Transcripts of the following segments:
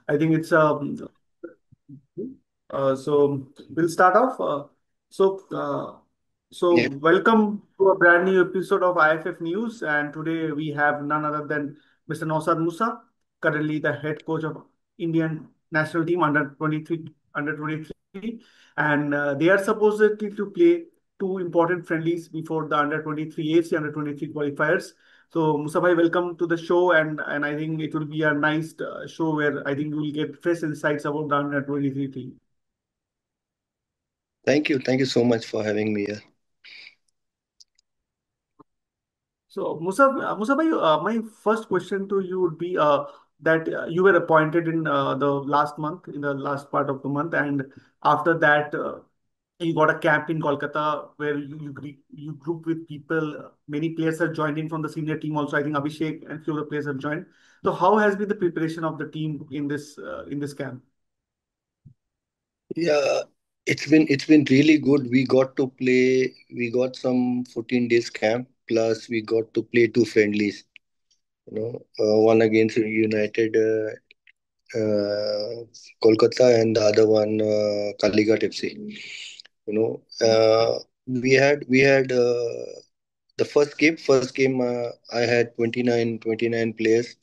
I think it's so we'll start off. So, uh, Yeah, Welcome to a brand new episode of IFF News, and today we have none other than Mr. Naushad Moosa, currently the head coach of Indian national team under 23, and they are supposedly to play two important friendlies before the under 23 AFC under 23 qualifiers. So, Musa bhai, welcome to the show, and I think it will be a nice show where I think you will get fresh insights about the under 23 team. thank you. Thank you so much for having me here. So, Musa bhai, my first question to you would be that you were appointed in the last month, in the last part of the month, and after that, you got a camp in Kolkata where you group with people. Many players have joined in from the senior team also. I think Abhishek and few other players have joined. So, how has been the preparation of the team in this camp? Yeah, it's been really good. We got to play. We got some 14 days camp. Plus, we got to play two friendlies. One against United Kolkata and the other one Kalighat FC. We had the first game I had 29 players,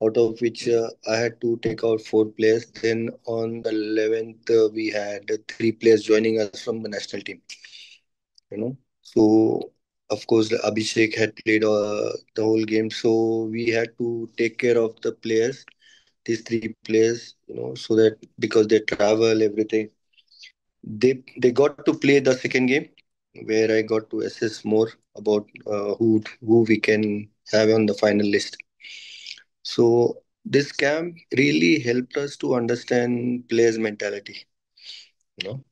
out of which I had to take out four players. Then on the 11th, we had three players joining us from the national team. So of course Abhishek had played the whole game, so we had to take care of the players, these three players, so that because they travel everything, they got to play the second game where I got to assess more about who we can have on the final list. So this camp really helped us to understand players' mentality. You know,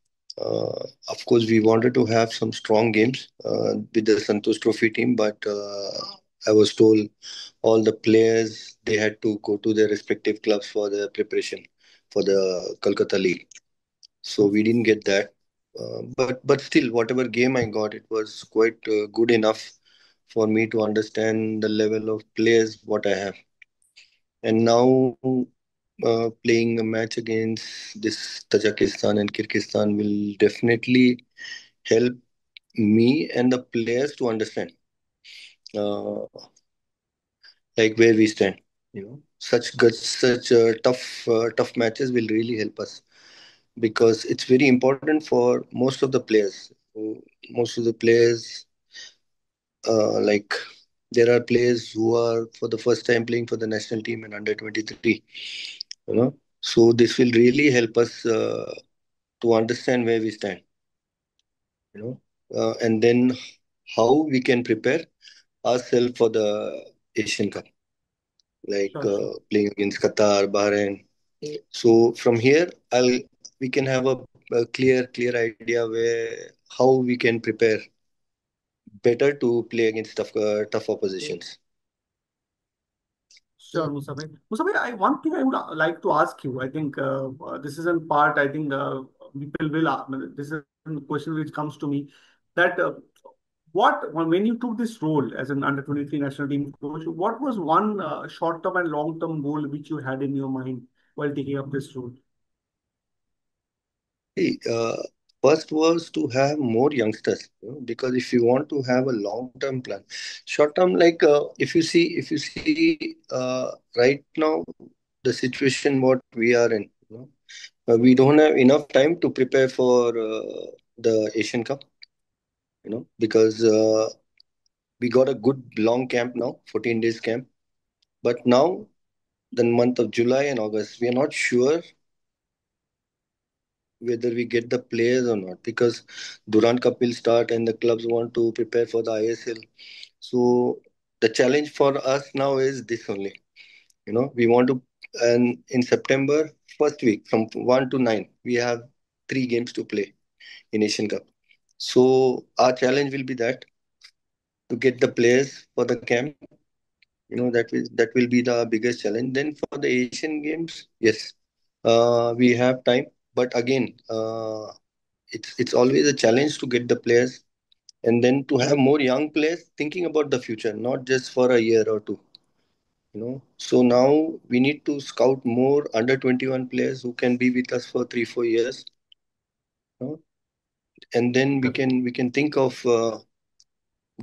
of course, we wanted to have some strong games with the Santosh Trophy team, but I was told all the players they had to go to their respective clubs for the preparation for the Kolkata League. So we didn't get that. But still, whatever game I got, it was quite good enough for me to understand the level of players what I have. And now playing a match against this Tajikistan and Kyrgyzstan will definitely help me and the players to understand uh, like where we stand. Such tough matches will really help us because it's very important for most of the players. Most of the players, like there are players who are for the first time playing for the national team and under 23. So this will really help us to understand where we stand. you know and then how we can prepare ourselves for the Asian Cup, like Sure, sure. playing against Qatar, Bahrain. So from here we can have a clear idea where how we can prepare better to play against tough oppositions. Sure, Musa bhai. Musa bhai, one thing I would like to ask you. I think this is in part. I think people will. This is a question which comes to me that when you took this role as an under 23 national team coach, what was one short term and long term goal which you had in your mind while taking up this role? See, first was to have more youngsters, because if you want to have a long-term plan, short-term, like if you see right now the situation what we are in, we don't have enough time to prepare for the Asian Cup, because we got a good long camp now, 14 days camp, but now the month of July and August, we are not sure whether we get the players or not because Durand Cup will start and the clubs want to prepare for the ISL. So the challenge for us now is this only. We want to, and in September, first week from 1 to 9, we have three games to play in Asian Cup. So our challenge will be that to get the players for the camp. That will be the biggest challenge. Then for the Asian Games, yes, we have time, but again, it's always a challenge to get the players and then to have more young players thinking about the future, not just for a year or two. So now we need to scout more under 21 players who can be with us for 3 4 years, you know, and then we can think of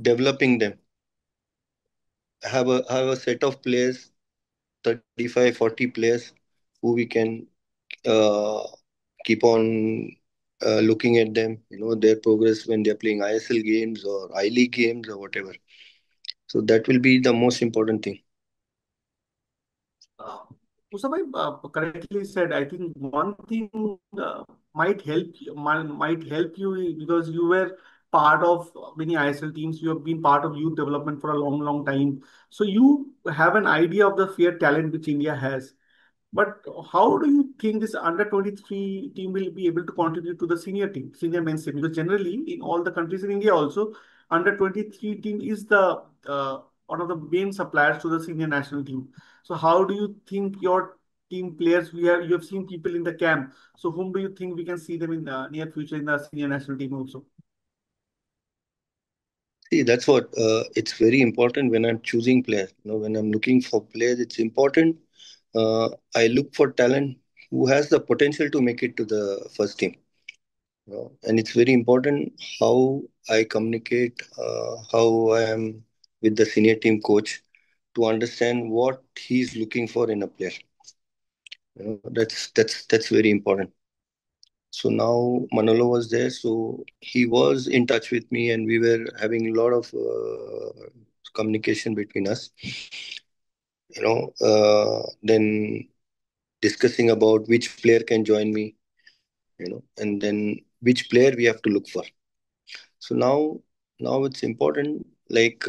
developing them. Have a set of players, 35 40 players who we can uh, keep on looking at them, their progress when they're playing ISL games or I League games or whatever. So that will be the most important thing. Uh, Mustafa correctly said. I think one thing might help you because you were part of many ISL teams. You have been part of youth development for a long, long time. So you have an idea of the fair talent which India has. But how do you think this under 23 team will be able to contribute to the senior team, senior men's team? Because generally, in all the countries in India also, under 23 team is the one of the main suppliers to the senior national team. So how do you think your team players, you have seen people in the camp. So whom do you think we can see them in the near future in the senior national team also? See, that's what it's very important when I'm choosing players. When I'm looking for players, it's important. I look for talent who has the potential to make it to the first team. And it's very important how I communicate, how I am with the senior team coach to understand what he's looking for in a player. That's very important. So now Manolo was there, so he was in touch with me, and we were having a lot of communication between us. Then discussing about which player can join me, and then which player we have to look for. So now it's important, like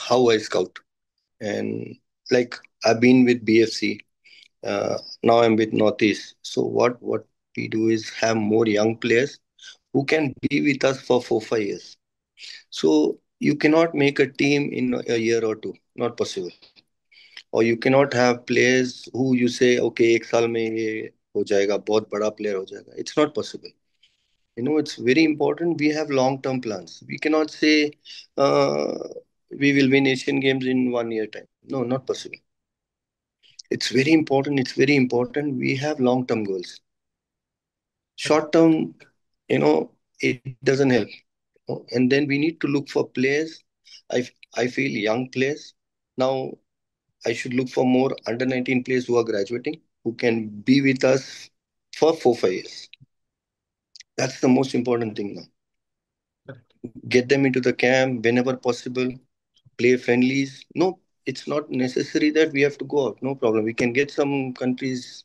how I scout, and like I've been with BFC. Now I'm with Northeast. So what we do is have more young players who can be with us for 4 5 years. So you cannot make a team in a year or two, not possible. Or you cannot have players who you say, okay, एक साल में ये हो जाएगा, बहुत बड़ा player हो जाएगा. It's not possible. It's very important. We have long term plans. We cannot say uh, we will win Asian Games in 1 year time. No, not possible. It's very important. It's very important. We have long term goals. Short term, it doesn't help. And then we need to look for players. I feel young players. Now I should look for more under 19 players who are graduating, who can be with us for 4 5 years. That's the most important thing now. Correct. Get them into the camp whenever possible, play friendlies. No, it's not necessary that we have to go out. No problem. We can get some countries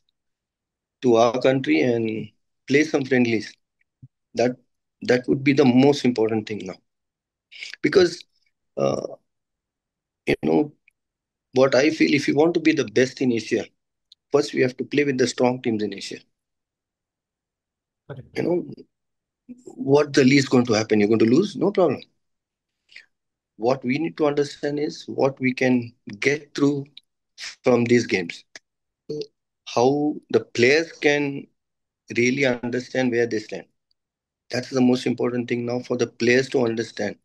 to our country and play some friendlies. That that would be the most important thing now. Because uh, you know what I feel, if you want to be the best in Asia, first we have to play with the strong teams in Asia. Correct. You know what the least going to happen? You're going to lose? No problem. What we need to understand is what we can get through from these games. How the players can really understand where they stand. That's the most important thing now, for the players to understand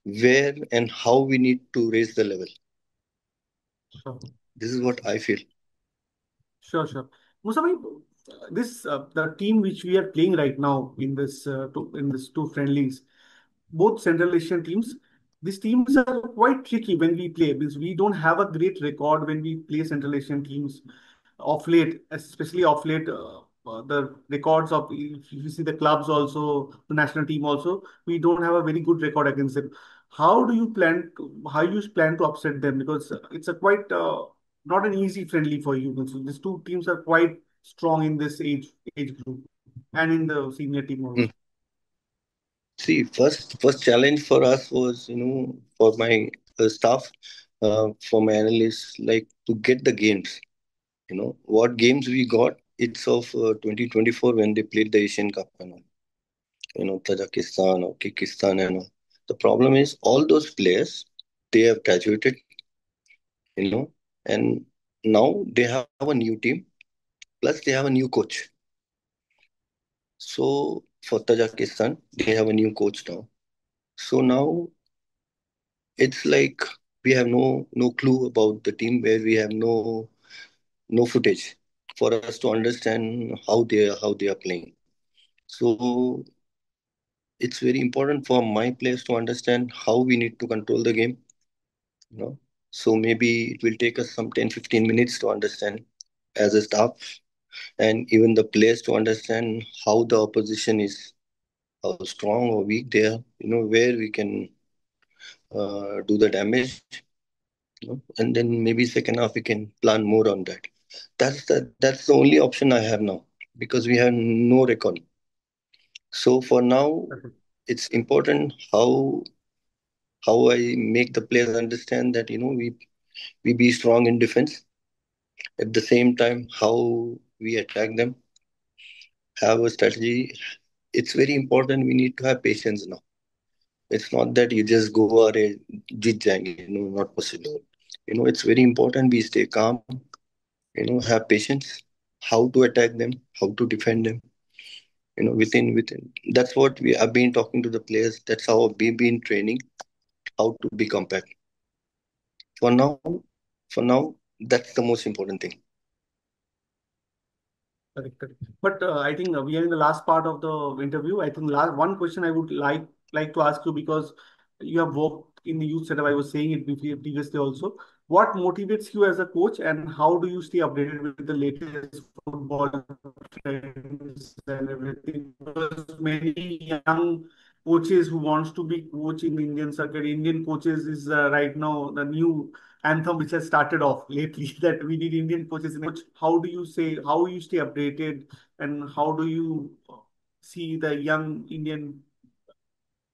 where and how we need to raise the level. Sure. This is what I feel. Sure, sure. Musa bhai, this the team which we are playing right now in this two friendlies, both Central Asian teams. These teams are quite tricky when we play because we don't have a great record when we play Central Asian teams of late, especially of late. The records of if you see the clubs also, the national team also, we don't have a very good record against them. How you plan to upset them? Because it's a quite not an easy friendly for you. So these two teams are quite strong in this age group and in the senior team Mm. also. See, first challenge for us was, for my staff, for my analysts, like to get the games. What games we got. It's of 2024 when they played the Asian Cup and all. Tajikistan or Kyrgyzstan and all. The problem is all those players, they have graduated, and now they have a new team, plus they have a new coach. So for Tajikistan, they have a new coach now. So now it's like We have no clue about the team, where we have no footage for us to understand how they are playing. So it's very important for my players to understand how we need to control the game, you know. So maybe it will take us some 10-15 minutes to understand as a staff, and even the players to understand how the opposition is, how strong or weak they are, where we can do the damage, and then maybe second half we can plan more on that. That's the only option I have now, because we have no record. So for now, it's important how I make the players understand that we be strong in defense. At the same time, how we attack them, have a strategy. It's very important. We need to have patience now. It's not that you just go or jit jayenge, not possible. It's very important we stay calm, have patience, how to attack them, how to defend them, within. That's what we have been talking to the players. That's how we've been training, how to be compact. For now, for now, that's the most important thing. Correct, correct. But I think we are in the last part of the interview. I think last one question I would like to ask you, because you have worked in the youth setup. I was saying it previously also. What motivates you as a coach, and how do you stay updated with the latest football trends and everything? Because many young coaches who wants to be coach in the Indian circuit, Indian coaches is right now the new anthem which has started off lately that we need Indian coaches in coach. How do you say, how you stay updated, and how do you see the young Indian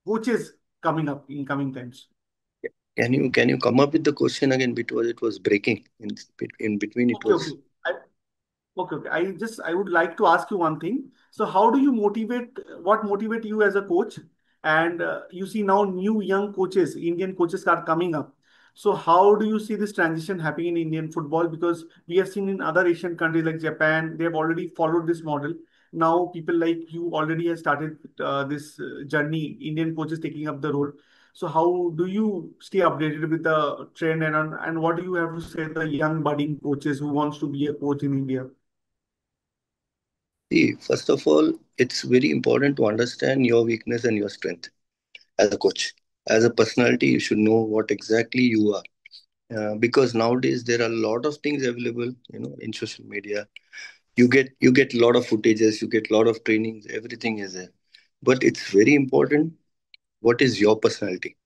coaches coming up in coming times? Can you come up with the question again, because it was breaking in between? It Okay, was. okay. Okay, okay. I would like to ask you one thing. So how do you motivate, what motivate you as a coach? And you see now new young coaches, Indian coaches are coming up. So how do you see this transition happening in Indian football? Because we have seen in other Asian countries like Japan, they have already followed this model. Now people like you already have started this journey, Indian coaches taking up the role. So how do you stay updated with the trend, and what do you have to say the young budding coaches who wants to be a coach in India? See, first of all, it's very important to understand your weakness and your strength as a coach. As a personality, you should know what exactly you are. Because nowadays there are a lot of things available, in social media. You get a lot of footages, you get a lot of trainings, everything is there. But it's very important what is your personality,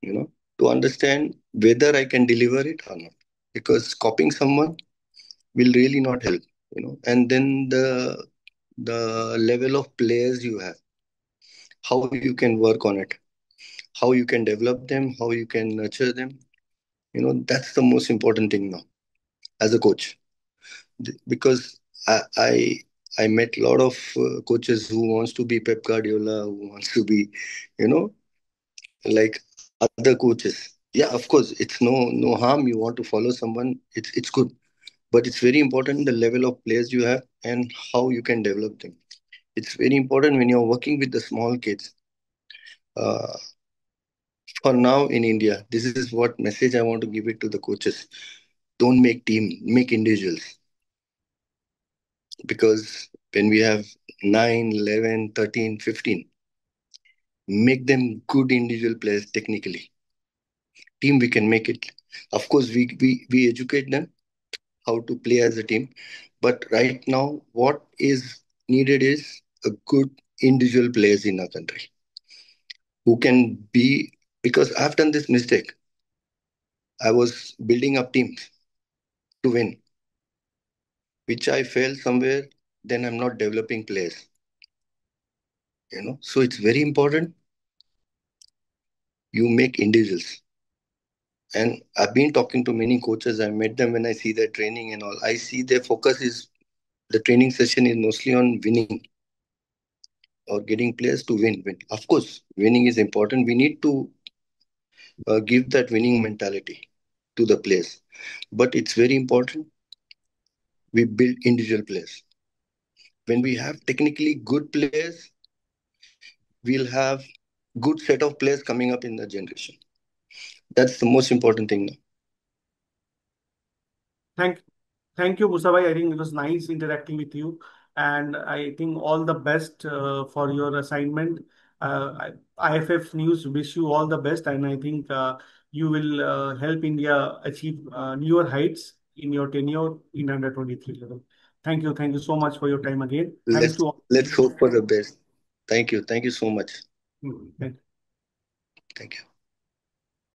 you know, to understand whether I can deliver it or not. Because copying someone will really not help, And then the level of players you have, how you can work on it, how you can develop them, how you can nurture them. That's the most important thing now as a coach. Because I met a lot of coaches who wants to be Pep Guardiola, who wants to be, you know, like other coaches. Yeah, of course, it's no harm. You want to follow someone, it's good, but it's very important the level of players you have and how you can develop them. It's very important when you're working with the small kids. Uh, for now in India, this is what message I want to give it to the coaches. Don't make team, make individuals. Because when we have 9, 11, 13, 15, make them good individual players technically. Team, we can make it. Of course, we educate them how to play as a team. But right now, what is needed is a good individual players in our country who can be. Because I've done this mistake. I was building up teams to win, which I failed somewhere. Then I'm not developing players. So it's very important you make individuals. And I've been talking to many coaches. I met them when I see their training and all. I see their focus is the training session is mostly on winning or getting players to win. Of course, winning is important. We need to give that winning mentality to the players. But it's very important we build individual players. When we have technically good players, we'll have good set of players coming up in the generation. That's the most important thing now. Thank, thank you, Musabai. I think it was nice interacting with you, and I think all the best for your assignment. IFF News wish you all the best, and I think you will help India achieve newer heights in your tenure in under 23 level. Thank you so much for your time again. Thanks Let's to all. let's hope for the best. Thank you. Thank you so much. Mm, thank you. Thank you.